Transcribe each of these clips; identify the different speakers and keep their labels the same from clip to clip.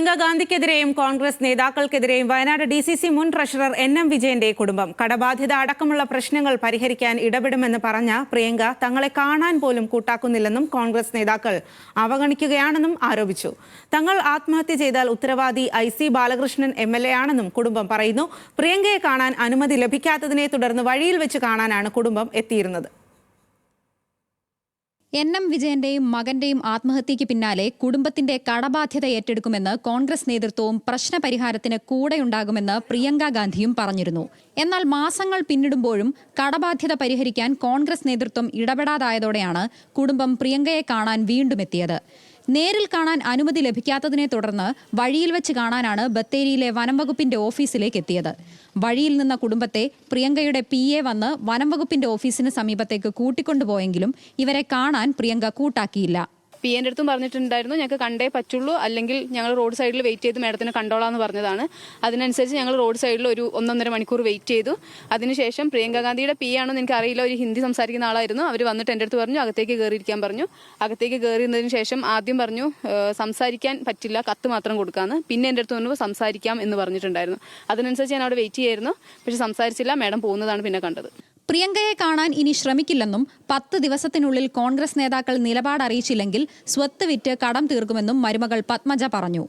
Speaker 1: Priyanka ഗാന്ധിക്കെതിരെയും Congress നേതാക്കൾക്കെതിരെയും Wayanad DCC മുൻ treasurer NM വിജയന്റെ കുടുംബം കടബാധ്യത അടക്കമുള്ള പ്രശ്നങ്ങൾ പരിഹരിക്കാൻ ഇടപെടുമെന്ന് പറഞ്ഞ പ്രിയങ്ക തങ്ങളെ കാണാൻ പോലും കൂട്ടാക്കുന്നില്ലെന്നും കോൺഗ്രസ് നേതാക്കൾ അവഗണിക്കുകയാണെന്നും ആരോപിച്ചു. തങ്ങൾ ആത്മഹത്യ ചെയ്താൽ ഉത്തരവാദി IC ബാലകൃഷ്ണൻ MLA ആണെന്നും കുടുംബം പറയുന്നു. പ്രിയങ്കയെ കാണാൻ അനുമതി ലഭിക്കാത്തതിനെ തുടർന്ന് വഴിയിൽ വെച്ച് കാണാനാണ് കുടുംബം എത്തിയിരുന്നത്.
Speaker 2: NM വിജയന്റെയും മകന്റെയും ആത്മഹത്യയ്ക്ക് പിന്നാലെ കുടുംബത്തിന്റെ കടബാധ്യത ഏറ്റെടുക്കുമെന്ന് കോൺഗ്രസ് നേതൃത്വവും പ്രശ്നപരിഹാരത്തിന് കൂടെയുണ്ടാകുമെന്ന് പ്രിയങ്ക ഗാന്ധിയും പറഞ്ഞിരുന്നു. എന്നാൽ മാസങ്ങൾ പിന്നിടുമ്പോഴും കടബാധ്യത പരിഹരിക്കാൻ കോൺഗ്രസ് നേതൃത്വം ഇടപെടാതായതോടെയാണ് കുടുംബം പ്രിയങ്കയെ കാണാൻ വീണ്ടും എത്തിയത്. നേരിൽ കാണാൻ അനുമതി ലഭിക്കാത്തതിനെ തുടർന്ന് വഴിയിൽ വെച്ച് കാണാനാണ് ബത്തേരിയിലെ വനംവകുപ്പിന്റെ ഓഫീസിലേക്ക് എത്തിയത്. വഴിയിൽ നിന്ന കുടുംബത്തെ പ്രിയങ്കയുടെ PA വന്ന് വനംവകുപ്പിന്റെ ഓഫീസിന് സമീപത്തേക്ക് കൂട്ടിക്കൊണ്ടുപോയെങ്കിലും ഇവരെ കാണാൻ പ്രിയങ്ക കൂട്ടാക്കിയില്ല.
Speaker 3: PAന്റെ അടുത്തും പറഞ്ഞിട്ടുണ്ടായിരുന്നു ഞങ്ങൾക്ക് കണ്ടേ പറ്റുള്ളൂ, അല്ലെങ്കിൽ ഞങ്ങൾ റോഡ് സൈഡിൽ വെയിറ്റ് ചെയ്ത് മാഡത്തിനെ കണ്ടോളാന്ന് പറഞ്ഞതാണ്. അതിനനുസരിച്ച് ഞങ്ങൾ റോഡ് സൈഡിൽ ഒരു 1.5 മണിക്കൂർ വെയിറ്റ് ചെയ്തു. അതിനുശേഷം പ്രിയങ്ക ഗാന്ധിയുടെ PA ആണെന്ന് എനിക്ക് അറിയില്ല, ഒരു ഹിന്ദി സംസാരിക്കുന്ന ആളായിരുന്നു. അവർ വന്നിട്ട് എൻ്റെ അടുത്ത് പറഞ്ഞു അകത്തേക്ക് കയറിയിരിക്കാൻ പറഞ്ഞു. അകത്തേക്ക് കയറിയതിന് ശേഷം ആദ്യം പറഞ്ഞു സംസാരിക്കാൻ പറ്റില്ല, കത്ത് മാത്രം കൊടുക്കാമെന്ന്. പിന്നെ എൻ്റെ അടുത്ത് പറഞ്ഞു സംസാരിക്കാം എന്ന് പറഞ്ഞിട്ടുണ്ടായിരുന്നു. അതിനനുസരിച്ച് ഞാൻ അവിടെ വെയിറ്റ് ചെയ്യായിരുന്നു. പക്ഷെ സംസാരിച്ചില്ല. മാഡം പോകുന്നതാണ് പിന്നെ കണ്ടത്.
Speaker 2: പ്രിയങ്കയെ കാണാൻ ഇനി ശ്രമിക്കില്ലെന്നും 10 ദിവസത്തിനുള്ളിൽ കോൺഗ്രസ് നേതാക്കൾ നിലപാട് അറിയിച്ചില്ലെങ്കിൽ സ്വത്ത് വിറ്റ് കടം തീർക്കുമെന്നും മരുമകൾ പത്മജ പറഞ്ഞു.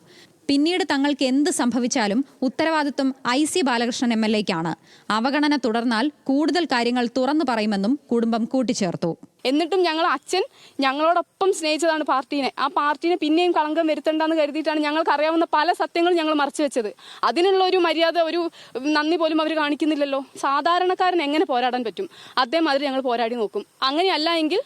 Speaker 2: പിന്നീട് തങ്ങൾക്ക് എന്ത് സംഭവിച്ചാലും ഉത്തരവാദിത്വം IC ബാലകൃഷ്ണൻ MLAയ്ക്കാണ്. അവഗണന തുടർന്നാൽ കൂടുതൽ കാര്യങ്ങൾ തുറന്നു പറയുമെന്നും കുടുംബം കൂട്ടിച്ചേർത്തു.
Speaker 3: എന്നിട്ടും അച്ഛൻ ഞങ്ങളോടൊപ്പം സ്നേഹിച്ചതാണ് പാർട്ടീനെ. ആ പാർട്ടീനെ പിന്നെയും കളങ്കം വരുത്തണ്ടെന്ന് കരുതിയിട്ടാണ് ഞങ്ങൾക്ക് അറിയാവുന്ന പല സത്യങ്ങളും ഞങ്ങൾ മറച്ചു വെച്ചത്. അതിനുള്ള ഒരു മര്യാദ, ഒരു നന്ദി പോലും അവർ കാണിക്കുന്നില്ലല്ലോ. സാധാരണക്കാരൻ എങ്ങനെ പോരാടാൻ പറ്റും? അതേമാതിരി ഞങ്ങൾ പോരാടി നോക്കും. അങ്ങനെയല്ല എങ്കിൽ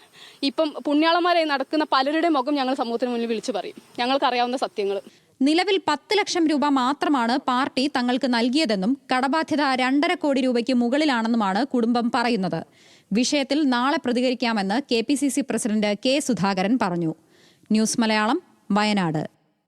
Speaker 3: ഇപ്പം പുണ്യാളന്മാരായി നടക്കുന്ന പലരുടെ മുഖം ഞങ്ങൾ സമൂഹത്തിന് മുന്നിൽ വിളിച്ചു പറയും. ഞങ്ങൾക്കറിയാവുന്ന സത്യങ്ങൾ.
Speaker 2: നിലവിൽ 10 ലക്ഷം രൂപ മാത്രമാണ് പാർട്ടി തങ്ങൾക്ക് നൽകിയതെന്നും കടബാധ്യത 2.5 കോടി രൂപയ്ക്ക് മുകളിലാണെന്നുമാണ് കുടുംബം പറയുന്നത്. വിഷയത്തിൽ നാളെ പ്രതികരിക്കാമെന്ന് KPCC പ്രസിഡന്റ് K. സുധാകരൻ പറഞ്ഞു. ന്യൂസ് മലയാളം, വയനാട്.